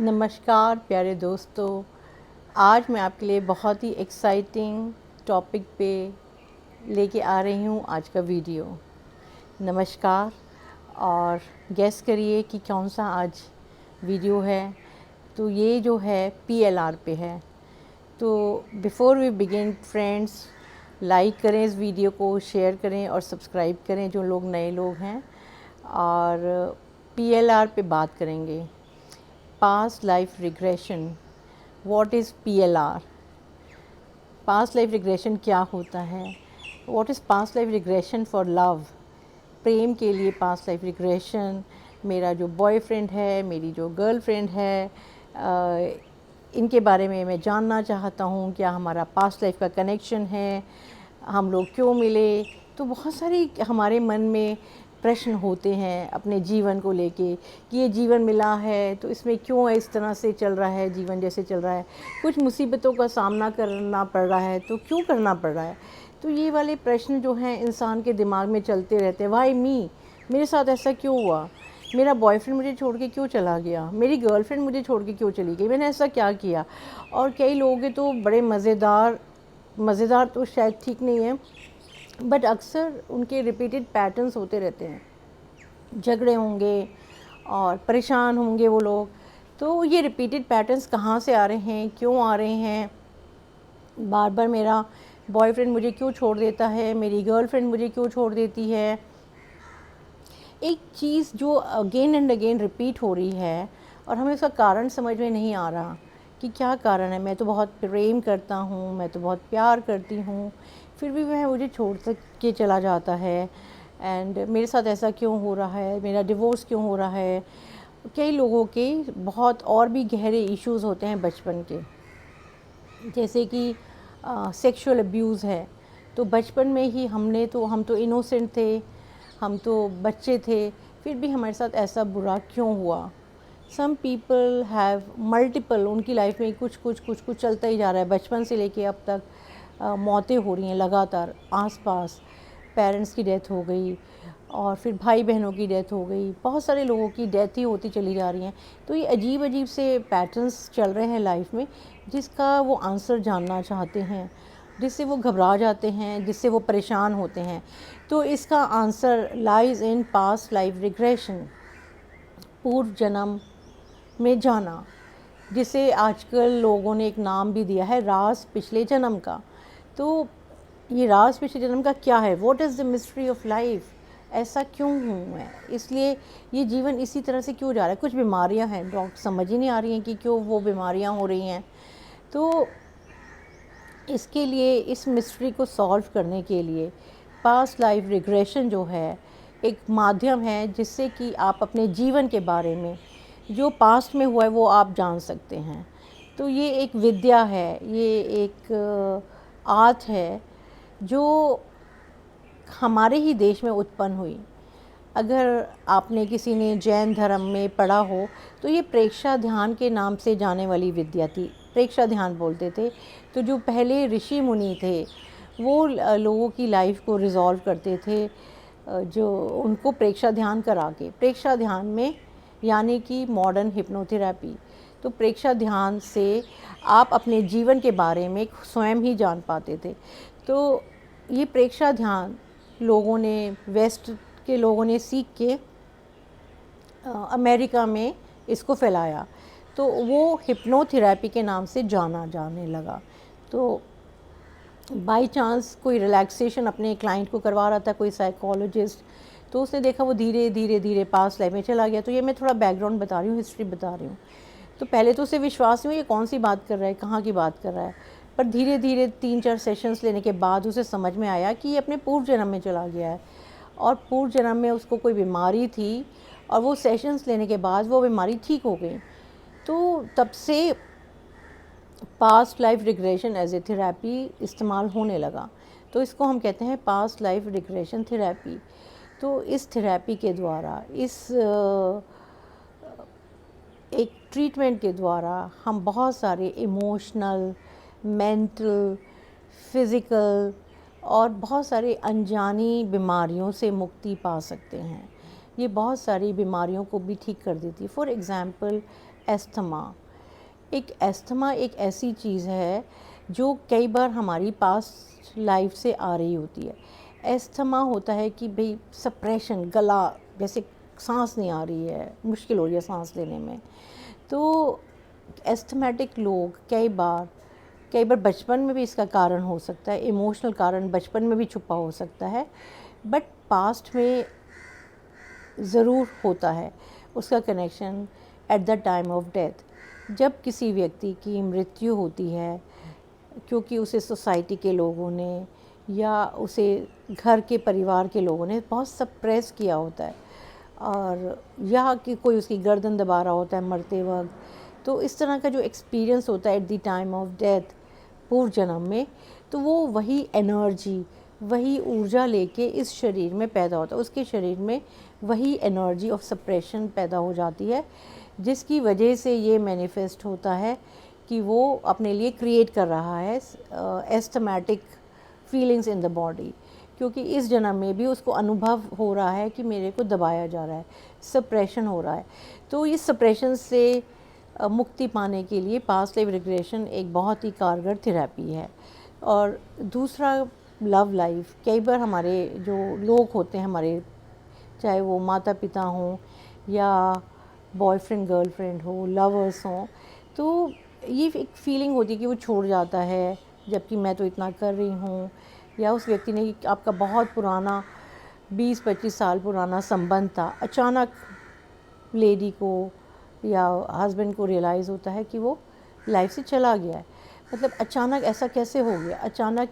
नमस्कार प्यारे दोस्तों। आज मैं आपके लिए बहुत ही एक्साइटिंग टॉपिक पे लेके आ रही हूँ आज का वीडियो। नमस्कार। और गेस करिए कि कौन सा आज वीडियो है। तो ये जो है PLR पे है। तो before we begin friends, like करें इस वीडियो को, शेयर करें और सब्सक्राइब करें जो लोग नए लोग हैं। और PLR पे बात करेंगे, past life regression. What is PLR? Past life regression क्या होता है? What is past life regression for love? प्रेम के लिए पास्ट लाइफ रिग्रेशन। मेरा जो बॉयफ्रेंड है, मेरी जो गर्लफ्रेंड है, इनके बारे में मैं जानना चाहता हूँ। क्या हमारा पास्ट लाइफ का कनेक्शन है? हम लोग क्यों मिले? तो बहुत सारी हमारे मन में प्रश्न होते हैं अपने जीवन को लेके कि ये जीवन मिला है तो इसमें क्यों इस तरह से चल रहा है जीवन जैसे चल रहा है। कुछ मुसीबतों का सामना करना पड़ रहा है तो क्यों करना पड़ रहा है। तो ये वाले प्रश्न जो हैं इंसान के दिमाग में चलते रहते हैं। Why me? मेरे साथ ऐसा क्यों हुआ? मेरा बॉयफ्रेंड मुझे छोड़ के क्यों चला गया? मेरी गर्लफ्रेंड मुझे छोड़ के क्यों चली गई? मैंने ऐसा क्या किया? और कई लोगों के तो बड़े मज़ेदार तो शायद ठीक नहीं है, बट अक्सर उनके रिपीटेड पैटर्न्स होते रहते हैं। झगड़े होंगे और परेशान होंगे वो लोग। तो ये रिपीटेड पैटर्न्स कहाँ से आ रहे हैं, क्यों आ रहे हैं? बार बार मेरा बॉयफ्रेंड मुझे क्यों छोड़ देता है, मेरी गर्लफ्रेंड मुझे क्यों छोड़ देती है। एक चीज़ जो अगेन एंड अगेन रिपीट हो रही है और हमें उसका कारण समझ में नहीं आ रहा कि क्या कारण है। मैं तो बहुत प्रेम करता हूँ, मैं तो बहुत प्यार करती हूँ, फिर भी वह मुझे छोड़ के चला जाता है। एंड मेरे साथ ऐसा क्यों हो रहा है? मेरा डिवोर्स क्यों हो रहा है? कई लोगों के बहुत और भी गहरे इश्यूज़ होते हैं बचपन के, जैसे कि सेक्सुअल अब्यूज़ है। तो बचपन में ही हम तो इनोसेंट थे, हम तो बच्चे थे, फिर भी हमारे साथ ऐसा बुरा क्यों हुआ। सम पीपल हैव मल्टीपल, उनकी लाइफ में कुछ चलता ही जा रहा है बचपन से लेके अब तक। मौतें हो रही हैं लगातार आसपास। पेरेंट्स की डेथ हो गई और फिर भाई बहनों की डेथ हो गई, बहुत सारे लोगों की डेथ ही होती चली जा रही हैं। तो ये अजीब अजीब से पैटर्न्स चल रहे हैं लाइफ में, जिसका वो आंसर जानना चाहते हैं, जिससे वो घबरा जाते हैं, जिससे वो परेशान होते हैं। तो इसका answer lies in past life regression, पूर्व जन्म में जाना, जिसे आजकल लोगों ने एक नाम भी दिया है, राज पिछले जन्म का। तो ये राज पिछले जन्म का क्या है? What is the mystery of life? ऐसा क्यों हूँ मैं? इसलिए ये जीवन इसी तरह से क्यों जा रहा है? कुछ बीमारियां हैं, डॉक्टर समझ ही नहीं आ रही हैं कि क्यों वो बीमारियां हो रही हैं। तो इसके लिए, इस मिस्ट्री को सॉल्व करने के लिए पास्ट लाइफ रिग्रेशन जो है एक माध्यम है, जिससे कि आप अपने जीवन के बारे में जो पास्ट में हुआ है वो आप जान सकते हैं। तो ये एक विद्या है, ये एक आर्ट है जो हमारे ही देश में उत्पन्न हुई। अगर आपने किसी ने जैन धर्म में पढ़ा हो तो ये प्रेक्षा ध्यान के नाम से जाने वाली विद्या थी। प्रेक्षा ध्यान बोलते थे। तो जो पहले ऋषि मुनि थे वो लोगों की लाइफ को रिजॉल्व करते थे, जो उनको प्रेक्षा ध्यान करा के। प्रेक्षा ध्यान में यानी कि मॉडर्न हिप्नोथेरेपी। तो प्रेक्षा ध्यान से आप अपने जीवन के बारे में स्वयं ही जान पाते थे। तो ये प्रेक्षा ध्यान लोगों ने, वेस्ट के लोगों ने सीख के अमेरिका में इसको फैलाया। तो वो हिप्नोथेरेपी के नाम से जाना जाने लगा। तो बाय चांस कोई रिलैक्सेशन अपने क्लाइंट को करवा रहा था, कोई साइकोलॉजिस्ट, तो उसने देखा वो धीरे धीरे धीरे पास्ट लाइफ में चला गया। तो ये मैं थोड़ा बैकग्राउंड बता रही हूँ, हिस्ट्री बता रही हूँ। तो पहले तो उसे विश्वास नहीं हुआ, ये कौन सी बात कर रहा है, कहाँ की बात कर रहा है। पर धीरे धीरे 3-4 सेशंस लेने के बाद उसे समझ में आया कि ये अपने पूर्व जन्म में चला गया है और पूर्व जन्म में उसको कोई बीमारी थी और वो सेशंस लेने के बाद वो बीमारी ठीक हो गई। तो तब से past life regression as a therapy इस्तेमाल होने लगा। तो इसको हम कहते हैं पास्ट लाइफ रिग्रेशन थेरेपी। तो इस थेरेपी के द्वारा, इस एक ट्रीटमेंट के द्वारा हम बहुत सारे इमोशनल, मेंटल, फिज़िकल और बहुत सारे अनजानी बीमारियों से मुक्ति पा सकते हैं। ये बहुत सारी बीमारियों को भी ठीक कर देती है। For example asthma. एक एस्थमा एक ऐसी चीज़ है जो कई बार हमारी पास्ट लाइफ से आ रही होती है। एस्थमा होता है कि भाई सप्रेशन, गला जैसे सांस नहीं आ रही है, मुश्किल हो रही है सांस लेने में। तो एस्थमेटिक लोग कई बार बचपन में भी इसका कारण हो सकता है, इमोशनल कारण बचपन में भी छुपा हो सकता है, बट पास्ट में ज़रूर होता है उसका connection at the time of death. जब किसी व्यक्ति की मृत्यु होती है क्योंकि उसे सोसाइटी के लोगों ने या उसे घर के परिवार के लोगों ने बहुत सप्रेस किया होता है, और या कि कोई उसकी गर्दन दबा रहा होता है मरते वक्त, तो इस तरह का जो एक्सपीरियंस होता है at the time of death पूर्व जन्म में, तो वो वही एनर्जी, वही ऊर्जा लेके इस शरीर में पैदा होता है। उसके शरीर में वही एनर्जी ऑफ सप्रेशन पैदा हो जाती है, जिसकी वजह से ये मैनिफेस्ट होता है कि वो अपने लिए क्रिएट कर रहा है asthmatic feelings in the body, क्योंकि इस जन्म में भी उसको अनुभव हो रहा है कि मेरे को दबाया जा रहा है, सप्रेशन हो रहा है। तो इस सप्रेशन से मुक्ति पाने के लिए पास्ट लाइफ रिग्रेशन एक बहुत ही कारगर थेरेपी है। और दूसरा लव लाइफ। कई बार हमारे जो लोग होते हैं हमारे, चाहे वो माता पिता हों या बॉयफ्रेंड गर्लफ्रेंड हो, लवर्स हों, तो ये एक फीलिंग होती है कि वो छोड़ जाता है जबकि मैं तो इतना कर रही हूँ, या उस व्यक्ति ने आपका बहुत पुराना 20-25 साल पुराना संबंध था, अचानक लेडी को या हस्बैंड को रियलाइज़ होता है कि वो लाइफ से चला गया है। मतलब अचानक ऐसा कैसे हो गया, अचानक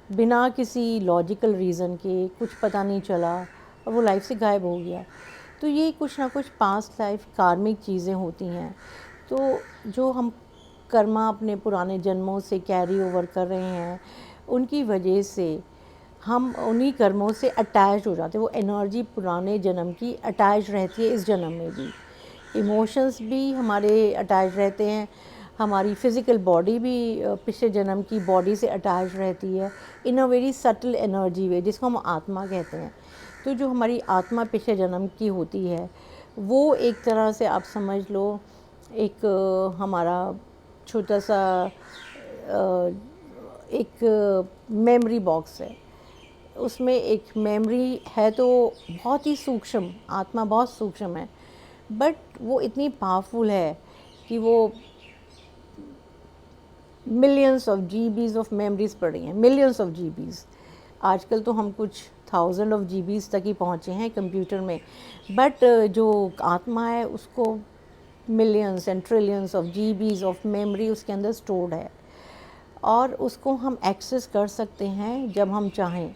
बिना किसी लॉजिकल रीज़न के, कुछ पता नहीं चला और वो लाइफ से गायब हो गया। तो ये कुछ ना कुछ पास्ट लाइफ कार्मिक चीज़ें होती हैं। तो जो हम कर्मा अपने पुराने जन्मों से कैरी ओवर कर रहे हैं, उनकी वजह से हम उन्हीं कर्मों से अटैच हो जाते हैं। वो एनर्जी पुराने जन्म की अटैच रहती है इस जन्म में भी। इमोशंस भी हमारे अटैच रहते हैं, हमारी फ़िज़िकल बॉडी भी पिछले जन्म की बॉडी से अटैच रहती है इन अ वेरी सटल एनर्जी वे, जिसको हम आत्मा कहते हैं। तो जो हमारी आत्मा पिछले जन्म की होती है, वो एक तरह से आप समझ लो एक हमारा छोटा सा एक मेमोरी बॉक्स है। उसमें एक मेमोरी है तो बहुत ही सूक्ष्म, आत्मा बहुत सूक्ष्म है, बट वो इतनी पावरफुल है कि वो millions of GBs of memories पड़ी हैं, मिलियंस ऑफ जीबीज़। आजकल तो हम कुछ थाउजेंड ऑफ जीबीज़ तक ही पहुँचे हैं कंप्यूटर में, बट जो आत्मा है उसको millions and trillions of GBs of memory उसके अंदर स्टोर्ड है, और उसको हम एक्सेस कर सकते हैं जब हम चाहें।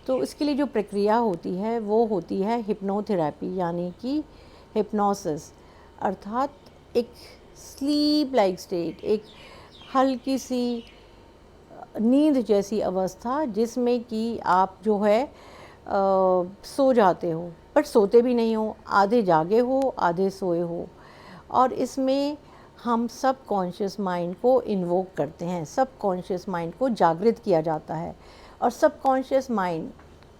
तो इसके लिए जो प्रक्रिया होती है वो होती है हिप्नोथेरेपी, यानी कि हिप्नोसिस, अर्थात एक स्लीप लाइक स्टेट, एक हल्की सी नींद जैसी अवस्था जिसमें कि आप जो है सो जाते हो, पर सोते भी नहीं हो, आधे जागे हो आधे सोए हो। और इसमें हम सब कॉन्शियस माइंड को इन्वोक करते हैं, सब कॉन्शियस माइंड को जागृत किया जाता है, और सब कॉन्शियस माइंड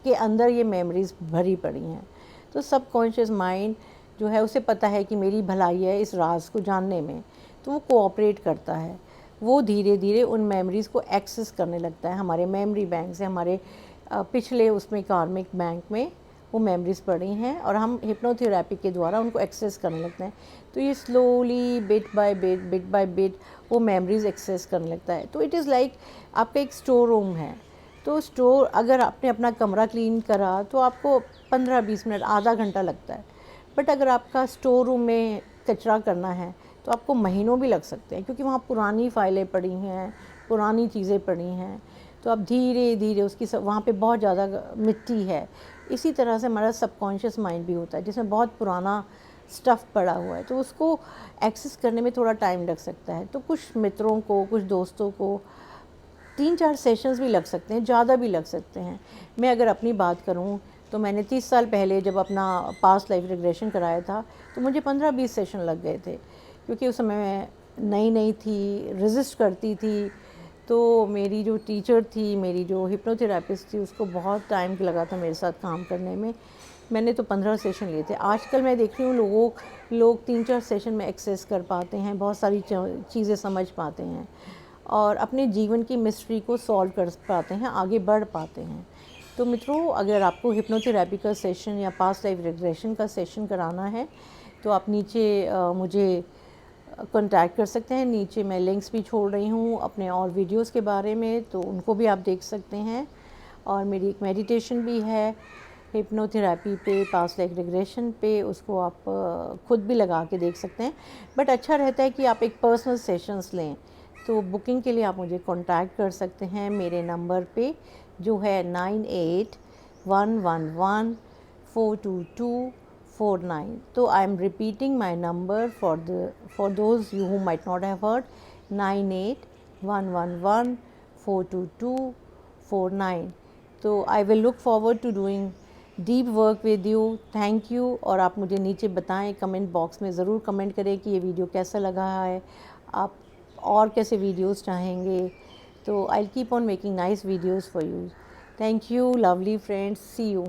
के अंदर ये मेमोरीज़ भरी पड़ी हैं। तो सब कॉन्शियस माइंड जो है उसे पता है कि मेरी भलाई है इस राज को जानने में, तो वो कोऑपरेट करता है। वो धीरे धीरे उन मेमोरीज़ को एक्सेस करने लगता है। हमारे मेमोरी बैंक से, हमारे पिछले उसमें कार्मिक बैंक में वो मेमोरीज़ पड़ी हैं, और हम हिप्नोथेरेपी के द्वारा उनको एक्सेस करने लगते हैं। तो ये स्लोली बिट बाय बिट वो मेमोरीज़ एक्सेस करने लगता है। तो इट इज़ लाइक आपका एक स्टोर रूम है। तो स्टोर, अगर आपने अपना कमरा क्लीन करा तो आपको 15-20 मिनट, आधा घंटा लगता है, बट अगर आपका स्टोर रूम में कचरा करना है तो आपको महीनों भी लग सकते हैं, क्योंकि वहाँ पुरानी फाइलें पड़ी हैं, पुरानी चीज़ें पड़ी हैं। तो आप धीरे धीरे उसकी वहाँ पे बहुत ज़्यादा मिट्टी है। इसी तरह से हमारा सबकॉन्शियस माइंड भी होता है जिसमें बहुत पुराना स्टफ़ पड़ा हुआ है, तो उसको एक्सेस करने में थोड़ा टाइम लग सकता है। तो कुछ मित्रों को, कुछ दोस्तों को 3-4 सेशंस भी लग सकते हैं, ज़्यादा भी लग सकते हैं। मैं अगर अपनी बात करूँ तो मैंने 30 साल पहले जब अपना पास्ट लाइफ रिग्रेशन कराया था तो मुझे 15-20 सेशन लग गए थे, क्योंकि उस समय मैं नई थी, रेजिस्ट करती थी। तो मेरी जो टीचर थी, मेरी जो हिप्नोथेरेपिस्ट थी, उसको बहुत टाइम लगा था मेरे साथ काम करने में। मैंने तो 15 सेशन लिए थे। आजकल मैं देख रही हूँ लोग 3-4 सेशन में एक्सेस कर पाते हैं, बहुत सारी चीज़ें समझ पाते हैं और अपने जीवन की मिस्ट्री को सॉल्व कर पाते हैं, आगे बढ़ पाते हैं। तो मित्रों, अगर आपको हिप्नोथेरेपी का सेशन या पास्ट लाइफ रिग्रेशन का सेशन कराना है तो आप नीचे मुझे कॉन्टैक्ट कर सकते हैं। नीचे मैं लिंक्स भी छोड़ रही हूँ अपने और वीडियोस के बारे में, तो उनको भी आप देख सकते हैं। और मेरी एक मेडिटेशन भी है हिप्नोथेरेपी पे, पास्ट लाइफ रिग्रेशन पे, उसको आप खुद भी लगा के देख सकते हैं। बट अच्छा रहता है कि आप एक पर्सनल सेशंस लें, तो बुकिंग के लिए आप मुझे कांटेक्ट कर सकते हैं मेरे नंबर पे जो है 9811142249। तो I am repeating my number for those you who might not have heard, 9811142249। तो I will look forward to doing deep work with you. Thank you. और आप मुझे नीचे बताएं, कमेंट बॉक्स में ज़रूर कमेंट करें कि ये वीडियो कैसा लगा है, आप और कैसे वीडियोस चाहेंगे। तो I keep on making nice videos for you. Thank you lovely friends, see you.